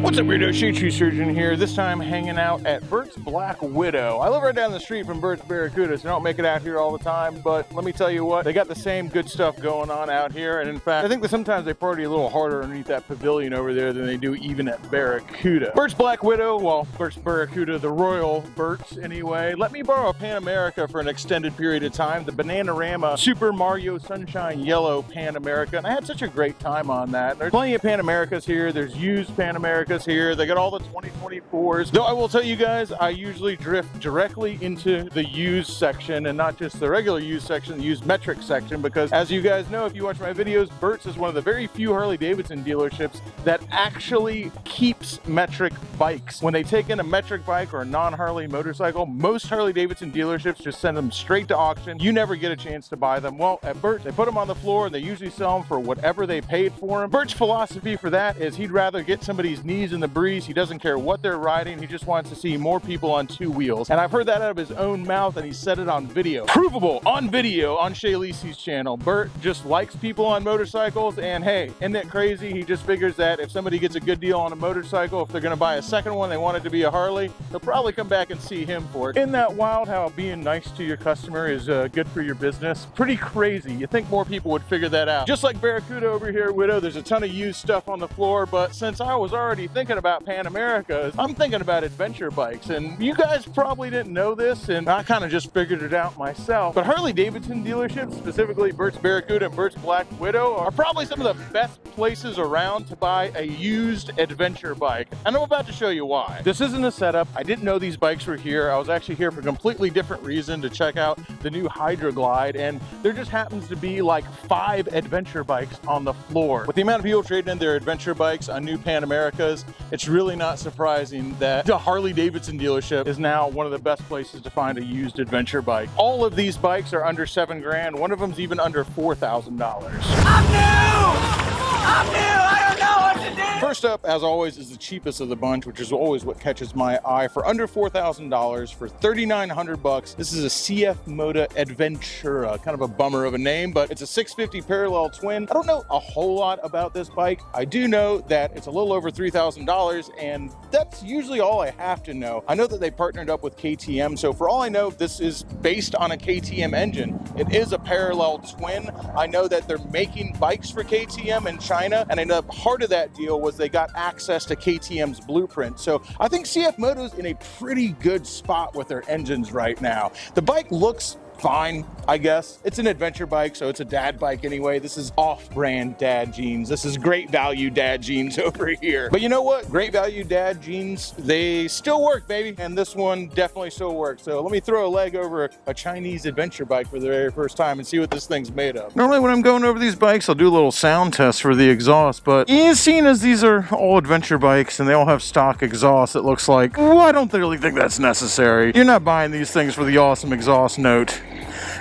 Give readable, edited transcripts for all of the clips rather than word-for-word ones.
What's up, weirdo? Shade Tree Surgeon here, this time hanging out at Bert's Black Widow. I live right down the street from Bert's Barracuda, so I don't make it out here all the time, but let me tell you what, they got the same good stuff going on out here, and in fact, I think that sometimes they party a little harder underneath that pavilion over there than they do even at Barracuda. Bert's Black Widow, well, Bert's Barracuda, the Royal Bert's anyway, let me borrow a Pan America for an extended period of time, the Bananarama Super Mario Sunshine Yellow Pan America, and I had such a great time on that. There's plenty of Pan Americas here, there's used Pan Americas here, they got all the 2024s, though I will tell you guys, I usually drift directly into the used section and not just the regular used section, the used metric section, because as you guys know, if you watch my videos, Bert's is one of the very few Harley Davidson dealerships that actually keeps metric bikes. When they take in a metric bike or a non-Harley motorcycle, most Harley Davidson dealerships just send them straight to auction. You never get a chance to buy them. Well, at Bert's, they put them on the floor and they usually sell them for whatever they paid for them. Bert's philosophy for that is he'd rather get somebody's knees in the breeze. He doesn't care what they're riding. He just wants to see more people on two wheels. And I've heard that out of his own mouth, and he said it on video. Provable on video on Shay Lisi's channel. Bert just likes people on motorcycles, and hey, isn't it crazy? He just figures that if somebody gets a good deal on a motorcycle, if they're going to buy a second one, they want it to be a Harley, they'll probably come back and see him for it. Isn't that wild how being nice to your customer is good for your business? Pretty crazy. You think more people would figure that out. Just like Barracuda over here at Widow, there's a ton of used stuff on the floor, but since I was already thinking about Pan Americas, I'm thinking about adventure bikes, and you guys probably didn't know this, and I kind of just figured it out myself, but Harley Davidson dealerships, specifically Bert's Barracuda and Bert's Black Widow, are probably some of the best places around to buy a used adventure bike, and I'm about to show you why. This isn't a setup. I didn't know these bikes were here. I was actually here for a completely different reason, to check out the new Hydra Glide, and there just happens to be like 5 adventure bikes on the floor. With the amount of people trading in their adventure bikes on new Pan Americas, it's really not surprising that the Harley Davidson dealership is now one of the best places to find a used adventure bike. All of these bikes are under 7 grand. One of them's even under $4,000. I'm new! I don't know what to do! First up, as always, is the cheapest of the bunch, which is always what catches my eye. For under $4,000, for $3,900 bucks, this is a CFMOTO Adventura. Kind of a bummer of a name, but it's a 650 parallel twin. I don't know a whole lot about this bike. I do know that it's a little over $3,000, and that's usually all I have to know. I know that they partnered up with KTM, so for all I know, this is based on a KTM engine. It is a parallel twin. I know that they're making bikes for KTM in China, and I know part of that deal was they got access to KTM's blueprint. So I think CFMOTO's in a pretty good spot with their engines right now. The bike looks fine, I guess. It's an adventure bike, so it's a dad bike anyway. This is off-brand dad jeans. This is great value dad jeans over here. But you know what? Great value dad jeans, they still work, baby. And this one definitely still works. So let me throw a leg over a Chinese adventure bike for the very first time and see what this thing's made of. Normally when I'm going over these bikes, I'll do a little sound test for the exhaust, but seeing as these are all adventure bikes and they all have stock exhaust, it looks like, well, I don't really think that's necessary. You're not buying these things for the awesome exhaust note.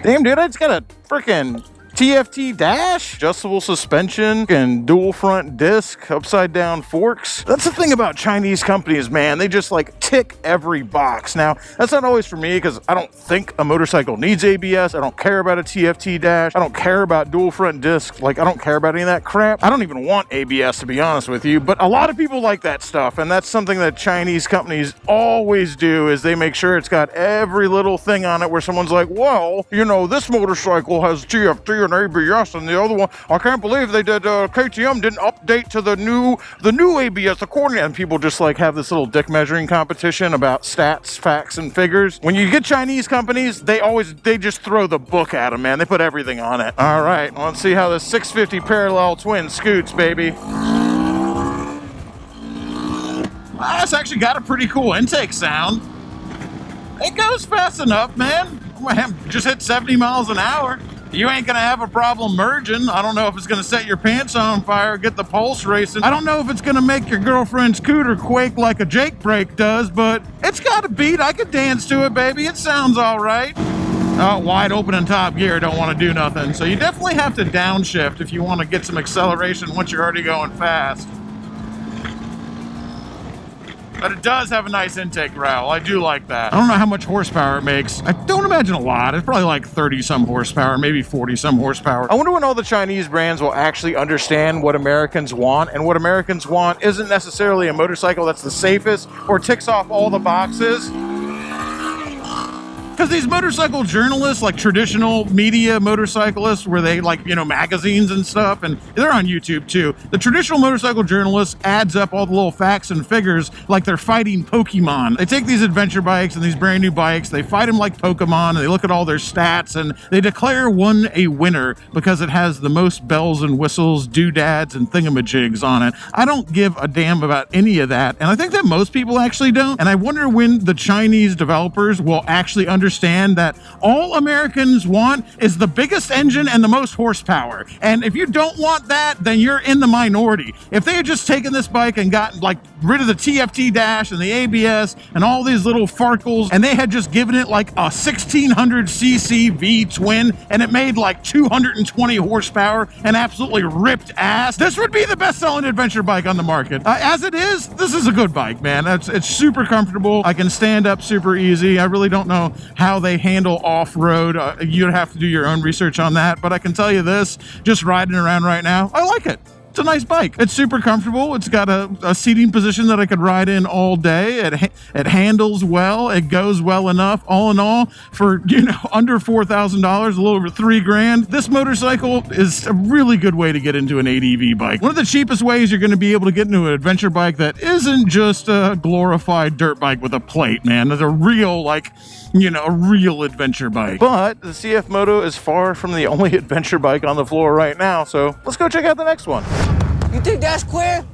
Damn, dude, I just got a freaking TFT dash, adjustable suspension, and dual front disc, upside down forks. That's the thing about Chinese companies, man. They just like tick every box. Now, that's not always for me because I don't think a motorcycle needs ABS. I don't care about a TFT dash. I don't care about dual front disc. Like, I don't care about any of that crap. I don't even want ABS, to be honest with you, but a lot of people like that stuff, and that's something that Chinese companies always do, is they make sure it's got every little thing on it where someone's like, well, you know, this motorcycle has TFT and ABS, and the other one, I can't believe they did, KTM didn't update to the new ABS according, and people just like have this little dick measuring competition about stats, facts, and figures. When you get Chinese companies, they just throw the book at them, man. They put everything on it. All right, let's see how this 650 parallel twin scoots, baby. Wow, it's actually got a pretty cool intake sound. It goes fast enough, man. Just hit 70 miles an hour. You ain't gonna have a problem merging. I don't know if it's gonna set your pants on fire, get the pulse racing. I don't know if it's gonna make your girlfriend's cooter quake like a Jake brake does, but it's got a beat. I could dance to it, baby. It sounds all right. Oh, wide open in top gear, don't want to do nothing. So you definitely have to downshift if you want to get some acceleration once you're already going fast. but it does have a nice intake rattle. I do like that. I don't know how much horsepower it makes. I don't imagine a lot. It's probably like 30 some horsepower, maybe 40 some horsepower. I wonder when all the Chinese brands will actually understand what Americans want, and what Americans want isn't necessarily a motorcycle that's the safest or ticks off all the boxes. Because these motorcycle journalists, like traditional media motorcyclists, where they like, you know, magazines and stuff, and they're on YouTube too. The traditional motorcycle journalists adds up all the little facts and figures like they're fighting Pokemon. They take these adventure bikes and these brand new bikes, they fight them like Pokemon, and they look at all their stats, and they declare one a winner because it has the most bells and whistles, doodads, and thingamajigs on it. I don't give a damn about any of that, and I think that most people actually don't. And I wonder when the Chinese developers will actually understand that all Americans want is the biggest engine and the most horsepower. And if you don't want that, then you're in the minority. If they had just taken this bike and gotten like rid of the TFT dash and the ABS and all these little farkles, and they had just given it like a 1600cc V twin, and it made like 220 horsepower and absolutely ripped ass, this would be the best-selling adventure bike on the market. As it is, this is a good bike, man. It's super comfortable. I can stand up super easy. I really don't know how they handle off-road. You'd have to do your own research on that, but I can tell you this, just riding around right now, I like it. It's a nice bike. It's super comfortable. It's got a seating position that I could ride in all day. It handles well. It goes well enough. All in all, for, you know, under $4,000, a little over $3,000, this motorcycle is a really good way to get into an ADV bike. One of the cheapest ways you're going to be able to get into an adventure bike that isn't just a glorified dirt bike with a plate, man. It's a real, like, you know, a real adventure bike. But the CFMOTO is far from the only adventure bike on the floor right now, so let's go check out the next one. You think that's queer?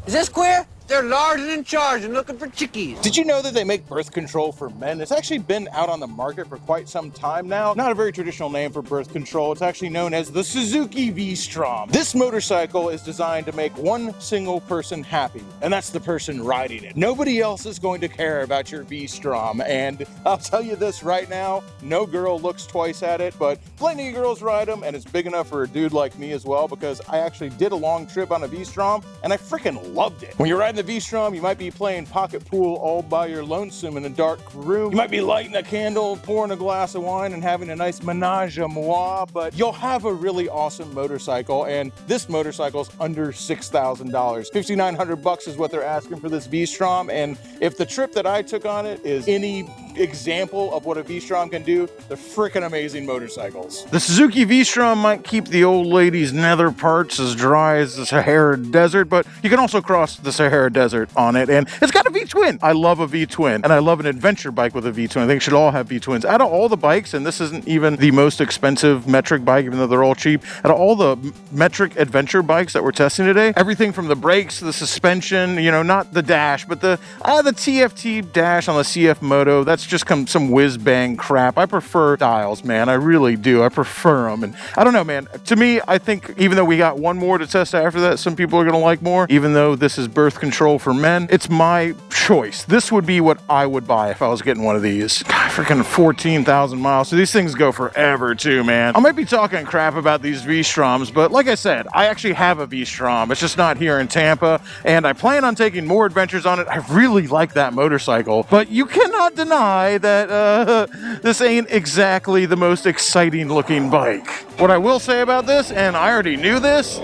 Is this queer? They're large and in charge and looking for chickies. Did you know that they make birth control for men? It's actually been out on the market for quite some time now. Not a very traditional name for birth control. It's actually known as the Suzuki VROM. This motorcycle is designed to make one single person happy, and that's the person riding it. Nobody else is going to care about your VROM, and I'll tell you this right now, no girl looks twice at it, but plenty of girls ride them, and it's big enough for a dude like me as well, because I actually did a long trip on a VROM, and I freaking loved it. When you're riding the VROM, you might be playing pocket pool all by your lonesome in a dark room. You might be lighting a candle, pouring a glass of wine, and having a nice menage a moi, but you'll have a really awesome motorcycle, and this motorcycle's under $6,000. $5,900 is what they're asking for this VROM, and if the trip that I took on it is any example of what a VROM can do, they're freaking amazing motorcycles. The Suzuki VROM might keep the old lady's nether parts as dry as the Sahara Desert, but you can also cross the Sahara Desert on it, and it's got a V-twin. I love a V-twin, and I love an adventure bike with a V-twin. I think it should all have V-twins. Out of all the bikes, and this isn't even the most expensive metric bike, even though they're all cheap, out of all the metric adventure bikes that we're testing today, everything from the brakes to the suspension, you know, not the dash, but the TFT dash on the CFMOTO, that's just some whiz-bang crap. I prefer dials, man. I really do. I prefer them, and I don't know, man. To me, I think even though we got one more to test after that, some people are going to like more, even though this is birth control for men, it's my choice. This would be what I would buy if I was getting one of these. God, freaking 14,000 miles. So these things go forever too, man. I might be talking crap about these VROMs, but like I said, I actually have a VROM. It's just not here in Tampa, and I plan on taking more adventures on it. I really like that motorcycle, but you cannot deny that this ain't exactly the most exciting looking bike. What I will say about this, and I already knew this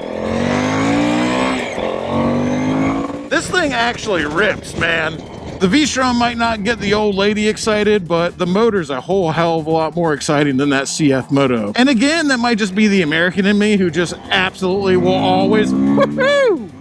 thing actually rips, man. The VROM might not get the old lady excited, but the motor's a whole hell of a lot more exciting than that CFMOTO. And again, that might just be the American in me who just absolutely will always, woohoo!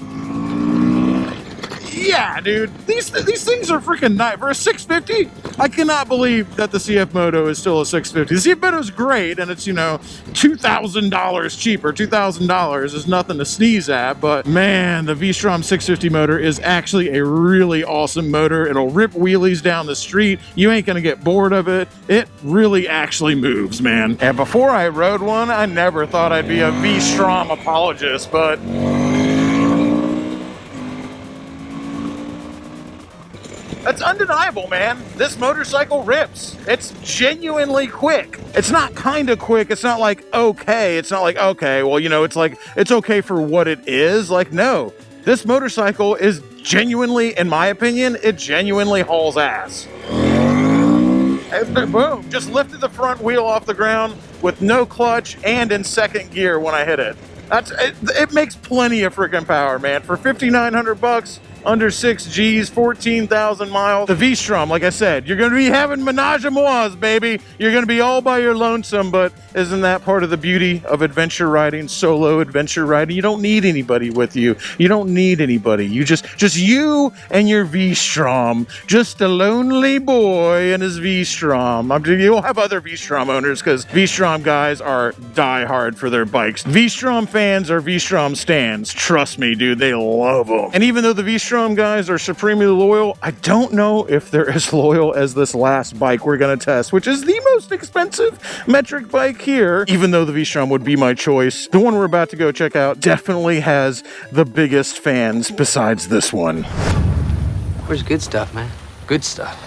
Yeah, dude, these things are freaking nice. For a 650, I cannot believe that the CFMOTO is still a 650. The CFMOTO is great, and it's, you know, $2,000 cheaper. $2,000 is nothing to sneeze at, but man, the VROM 650 motor is actually a really awesome motor. It'll rip wheelies down the street. You ain't gonna get bored of it. It really actually moves, man. And before I rode one, I never thought I'd be a VROM apologist, but that's undeniable, man. This motorcycle rips. It's genuinely quick. It's not kind of quick. It's not like okay. It's not like, okay, well, you know, it's like, it's okay for what it is. Like, no, this motorcycle is genuinely, in my opinion, it genuinely hauls ass. Boom, just lifted the front wheel off the ground with no clutch and in second gear when I hit it. It makes plenty of freaking power, man. For 5,900 bucks, under 6 G's, 14,000 miles. The V-Strom, like I said, you're going to be having menage a trois, baby. You're going to be all by your lonesome, but isn't that part of the beauty of adventure riding, solo adventure riding? You don't need anybody with you. You don't need anybody. You just you and your V-Strom. Just a lonely boy and his V-Strom. You'll have other V-Strom owners because V-Strom guys are die-hard for their bikes. V-Strom fans are V-Strom stans. Trust me, dude, they love them. And even though the V-Strom guys are supremely loyal, I don't know if they're as loyal as this last bike we're going to test, which is the most expensive metric bike here. Even though the V-Strom would be my choice, the one we're about to go check out definitely has the biggest fans besides this one. Where's good stuff, man? Good stuff.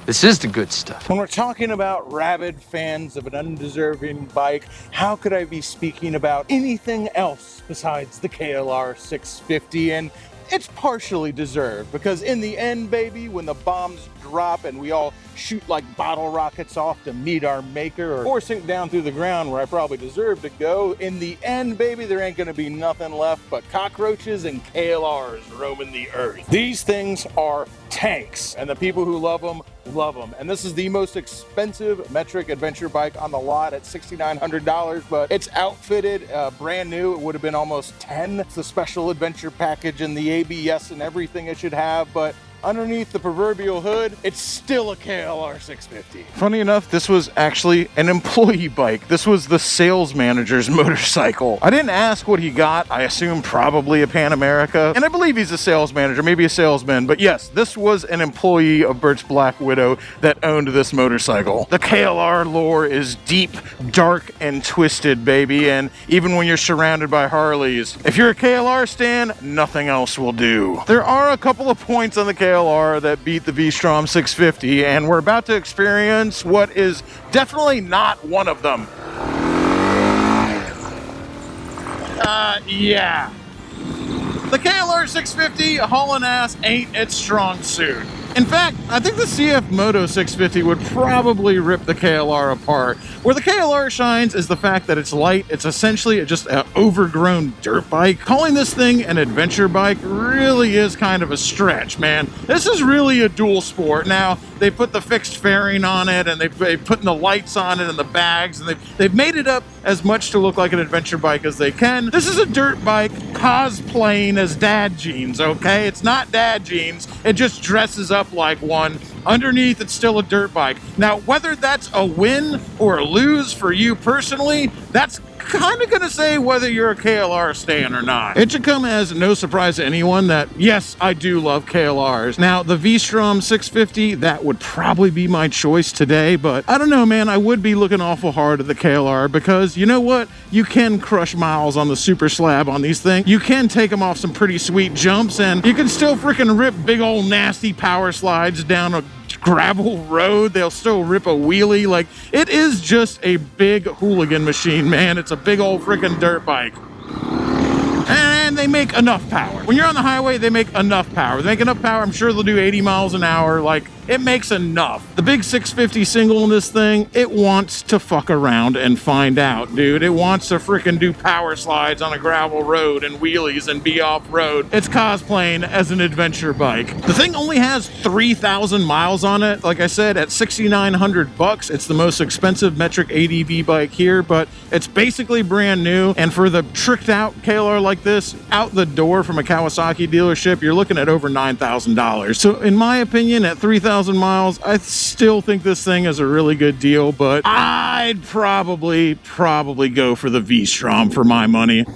This is the good stuff. When we're talking about rabid fans of an undeserving bike, how could I be speaking about anything else besides the KLR 650? And it's partially deserved, because in the end, baby, when the bombs drop and we all shoot like bottle rockets off to meet our maker, or sink down through the ground where I probably deserve to go, in the end, baby, there ain't gonna be nothing left but cockroaches and KLRs roaming the earth. These things are tanks, and the people who love them, and this is the most expensive metric adventure bike on the lot at $6,900, but it's outfitted brand new. It would have been almost 10. It's the special adventure package and the ABS and everything it should have, but underneath the proverbial hood, it's still a KLR 650. Funny enough, this was actually an employee bike. This was the sales manager's motorcycle. I didn't ask what he got. I assume probably a Pan America. And I believe he's a sales manager, maybe a salesman. But yes, this was an employee of Bert's Black Widow that owned this motorcycle. The KLR lore is deep, dark, and twisted, baby. And even when you're surrounded by Harleys, if you're a KLR stan, nothing else will do. There are a couple of points on the KLR that beat the V-Strom 650, and we're about to experience what is definitely not one of them. Yeah. The KLR 650 hauling ass ain't its strong suit. In fact, I think the CFMOTO 650 would probably rip the KLR apart. Where the KLR shines is the fact that it's light. It's essentially just an overgrown dirt bike. Calling this thing an adventure bike really is kind of a stretch, man. This is really a dual sport. Now, they put the fixed fairing on it, and they've put the lights on it and the bags, and they've made it up as much to look like an adventure bike as they can. This is a dirt bike cosplaying as dad jeans, okay? It's not dad jeans. It just dresses up like one. Underneath, it's still a dirt bike. Now, whether that's a win or a lose for you personally, that's kind of gonna say whether you're a KLR stan or not. It should come as no surprise to anyone that, yes, I do love KLRs. Now, the V-Strom 650, that would probably be my choice today, but I don't know, man. I would be looking awful hard at the KLR because, you know what? You can crush miles on the super slab on these things. You can take them off some pretty sweet jumps, and you can still freaking rip big old nasty power slides down a gravel road. They'll still rip a wheelie. Like, it is just a big hooligan machine, man. It's a big old freaking dirt bike. And they make enough power. When you're on the highway, they make enough power. They make enough power. I'm sure they'll do 80 miles an hour. Like, it makes enough. The big 650 single in this thing, it wants to fuck around and find out, dude. It wants to freaking do power slides on a gravel road and wheelies and be off-road. It's cosplaying as an adventure bike. The thing only has 3,000 miles on it. Like I said, at 6,900 bucks, it's the most expensive metric ADV bike here, but it's basically brand new. And for the tricked out KLR like this, out the door from a Kawasaki dealership, you're looking at over $9,000. So in my opinion, at 3,000 miles, I still think this thing is a really good deal, but I'd probably go for the V-Strom for my money.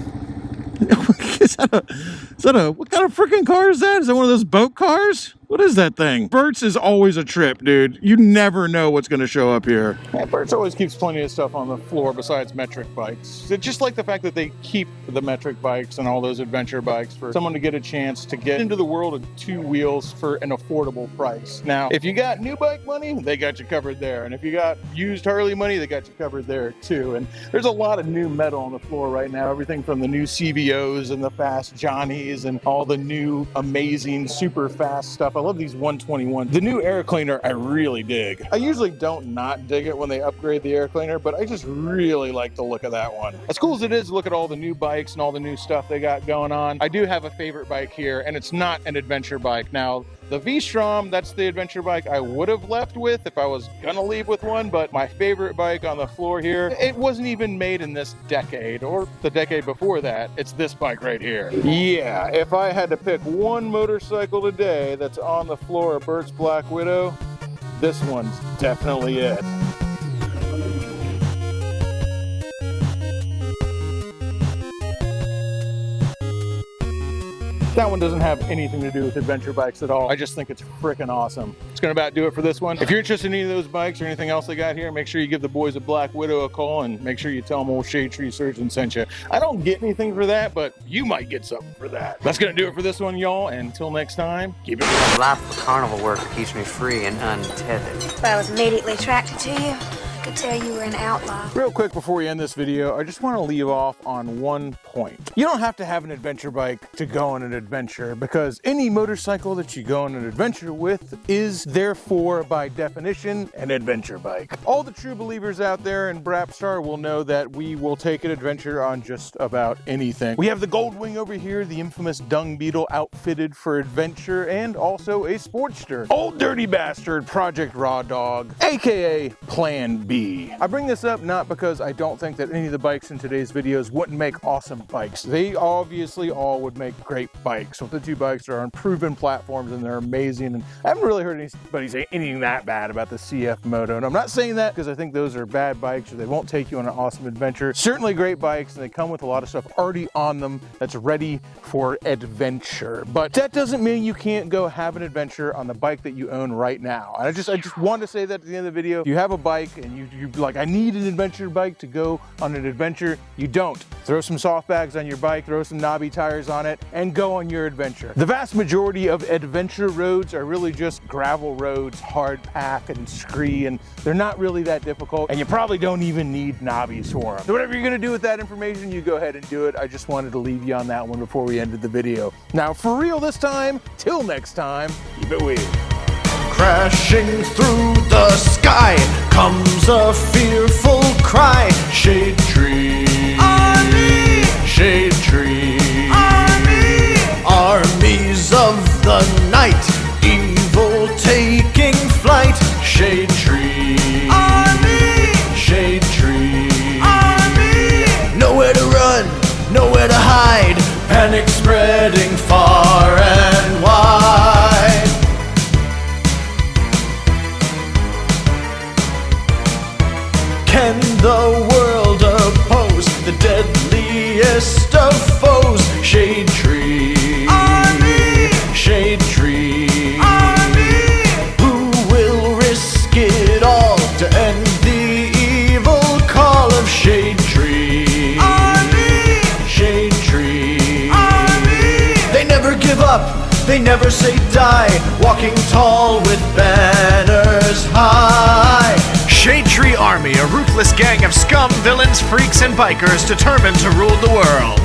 Is that a what kind of freaking car is that? Is that one of those boat cars? What is that thing? Burt's is always a trip, dude. You never know what's going to show up here. Yeah, Burt's always keeps plenty of stuff on the floor besides metric bikes. It's just like the fact that they keep the metric bikes and all those adventure bikes for someone to get a chance to get into the world of two wheels for an affordable price. Now, if you got new bike money, they got you covered there. And if you got used Harley money, they got you covered there too. And there's a lot of new metal on the floor right now. Everything from the new CVOs and the fast Johnnies and all the new amazing super fast stuff. I love these 121. The new air cleaner I really dig. I usually don't not dig it when they upgrade the air cleaner, but I just really like the look of that one. As cool as it is to look at all the new bikes and all the new stuff they got going on, I do have a favorite bike here, and it's not an adventure bike. Now, the VROM, that's the adventure bike I would have left with if I was gonna leave with one, but my favorite bike on the floor here, it wasn't even made in this decade or the decade before that. It's this bike right here. Yeah, if I had to pick one motorcycle today that's on the floor of Burt's Black Widow, this one's definitely it. That one doesn't have anything to do with adventure bikes at all. I just think it's freaking awesome. It's gonna about do it for this one. If you're interested in any of those bikes or anything else they got here, make sure you give the boys at Black Widow a call and make sure you tell them old Shade Tree Surgeon sent you. I don't get anything for that, but you might get something for that. That's gonna do it for this one, y'all. And until next time, keep it real. Life of a carnival worker keeps me free and untethered. I was immediately attracted to you. I could tell you were an outlaw. Real quick before we end this video, I just want to leave off on one point. You don't have to have an adventure bike to go on an adventure, because any motorcycle that you go on an adventure with is therefore by definition an adventure bike. All the true believers out there in Brapstar will know that we will take an adventure on just about anything. We have the Goldwing over here, the infamous Dung Beetle outfitted for adventure, and also a Sportster. Old dirty bastard Project Raw Dog, aka Plan B. I bring this up not because I don't think that any of the bikes in today's videos wouldn't make awesome bikes. They obviously all would make great bikes. So the two bikes are on proven platforms and they're amazing. And I haven't really heard anybody say anything that bad about the CFMOTO. And I'm not saying that because I think those are bad bikes or they won't take you on an awesome adventure. Certainly great bikes, and they come with a lot of stuff already on them that's ready for adventure. But that doesn't mean you can't go have an adventure on the bike that you own right now. And I just wanted to say that at the end of the video. If you have a bike and you're like, I need an adventure bike to go on an adventure, you don't. Throw some soft bags on your bike, throw some knobby tires on it, and go on your adventure. The vast majority of adventure roads are really just gravel roads, hard pack and scree, and they're not really that difficult, and you probably don't even need knobbies for them. So whatever you're gonna do with that information, you go ahead and do it. I just wanted to leave you on that one before we ended the video. Now, for real this time, till next time, keep it weird. Crashing through the sky comes a fearful cry. Shade tree, army. Shade tree, army. Armies of the night, evil taking flight. Shade tree, army. Shade tree, army. Nowhere to run, nowhere to hide. Panic spreading far and wide. Can the world oppose the deadliest of foes? Shade tree, army. Shade tree, army. Who will risk it all to end the evil call of Shade tree, army. Shade tree, army. They never give up, they never say die, walking tall with banners high. Shade Tree Army, a ruthless gang of scum, villains, freaks, and bikers determined to rule the world.